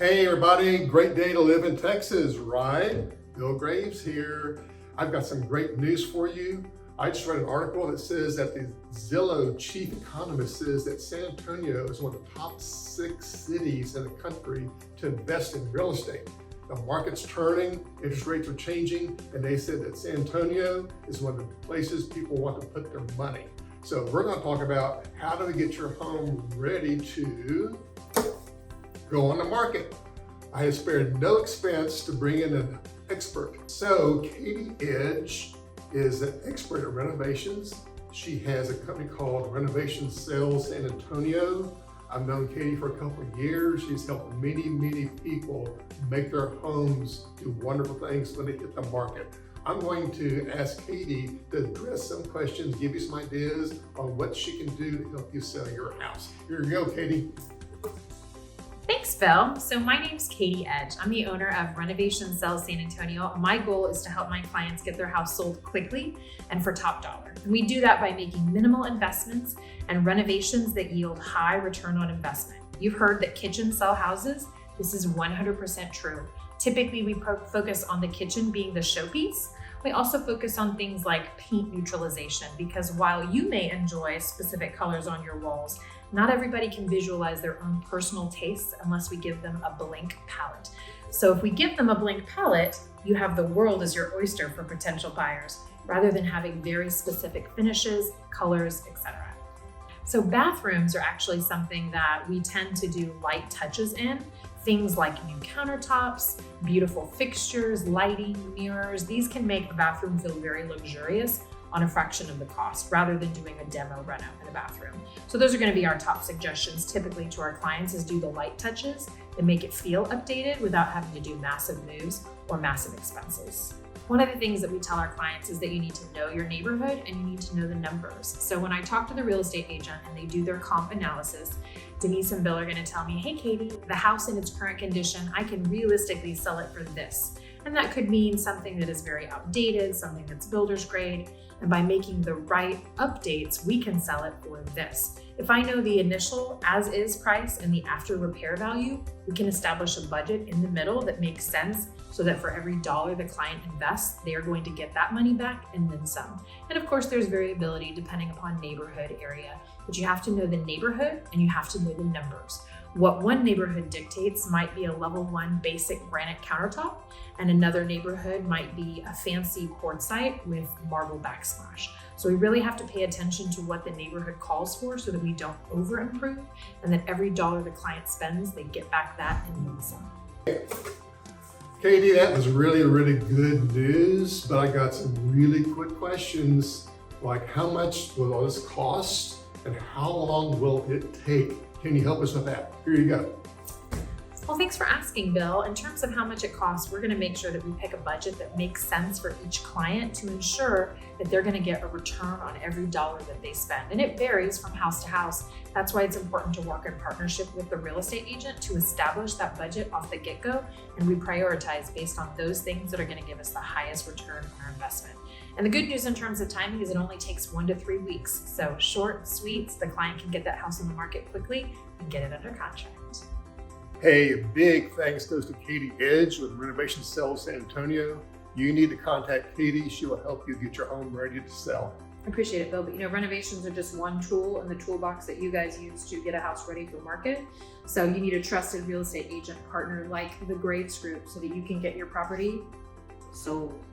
Hey everybody, great day to live in Texas, right? Bill Graves here. I've got some great news for you. I just read an article that says that the Zillow chief economist says that San Antonio is one of the top 6 cities in the country to invest in real estate. The market's turning, interest rates are changing, and they said that San Antonio is one of the places people want to put their money. So we're going to talk about how to get your home ready to go on the market. I have spared no expense to bring in an expert. So Katie Edge is an expert at renovations. She has a company called Renovation Sells San Antonio. I've known Katie for a couple of years. She's helped many people make their homes do wonderful things when they hit the market. I'm going to ask Katie to address some questions, give you some ideas on what she can do to help you sell your house. Here you go, Katie. Thanks, Phil. So my name's Katie Edge. I'm the owner of Renovation Sells San Antonio. My goal is to help my clients get their house sold quickly and for top dollar. And we do that by making minimal investments and renovations that yield high return on investment. You've heard that kitchens sell houses. This is 100% true. Typically, we focus on the kitchen being the showpiece. We also focus on things like paint neutralization, because while you may enjoy specific colors on your walls, not everybody can visualize their own personal tastes unless we give them a blank palette. So if we give them a blank palette, you have the world as your oyster for potential buyers, rather than having very specific finishes, colors, etc. So bathrooms are actually something that we tend to do light touches in. Things like new countertops, beautiful fixtures, lighting, mirrors. These can make a bathroom feel very luxurious on a fraction of the cost, rather than doing a demo reno in a bathroom. So those are going to be our top suggestions typically to our clients, is do the light touches and make it feel updated without having to do massive moves or massive expenses. One of the things that we tell our clients is that you need to know your neighborhood and you need to know the numbers. So when I talk to the real estate agent and they do their comp analysis, Denise and Bill are going to tell me, hey Katie, the house in its current condition, I can realistically sell it for this. And that could mean something that is very outdated, something that's builder's grade. And by making the right updates, we can sell it for this. If I know the initial as-is price and the after repair value, we can establish a budget in the middle that makes sense, so that for every dollar the client invests, they are going to get that money back and then some. And of course, there's variability depending upon neighborhood area, but you have to know the neighborhood and you have to know the numbers. What one neighborhood dictates might be a level 1 basic granite countertop, and another neighborhood might be a fancy quartzite with marble backsplash. So we really have to pay attention to what the neighborhood calls for so that we don't over improve, and that every dollar the client spends, they get back that and then some. Katie, that was really good news, but I got some really quick questions, like how much will all this cost and how long will it take? Can you help us with that? Here you go. Well, thanks for asking, Bill. In terms of how much it costs, we're going to make sure that we pick a budget that makes sense for each client to ensure that they're going to get a return on every dollar that they spend. And it varies from house to house. That's why it's important to work in partnership with the real estate agent to establish that budget off the get-go. And we prioritize based on those things that are going to give us the highest return on our investment. And the good news in terms of timing is it only takes 1 to 3 weeks. So short, sweet, so the client can get that house on the market quickly and get it under contract. Hey, big thanks goes to Katie Edge with Renovation Sells San Antonio. You need to contact Katie. She will help you get your home ready to sell. I appreciate it, Bill, but renovations are just one tool in the toolbox that you guys use to get a house ready for market. So you need a trusted real estate agent partner like the Graves Group so that you can get your property sold.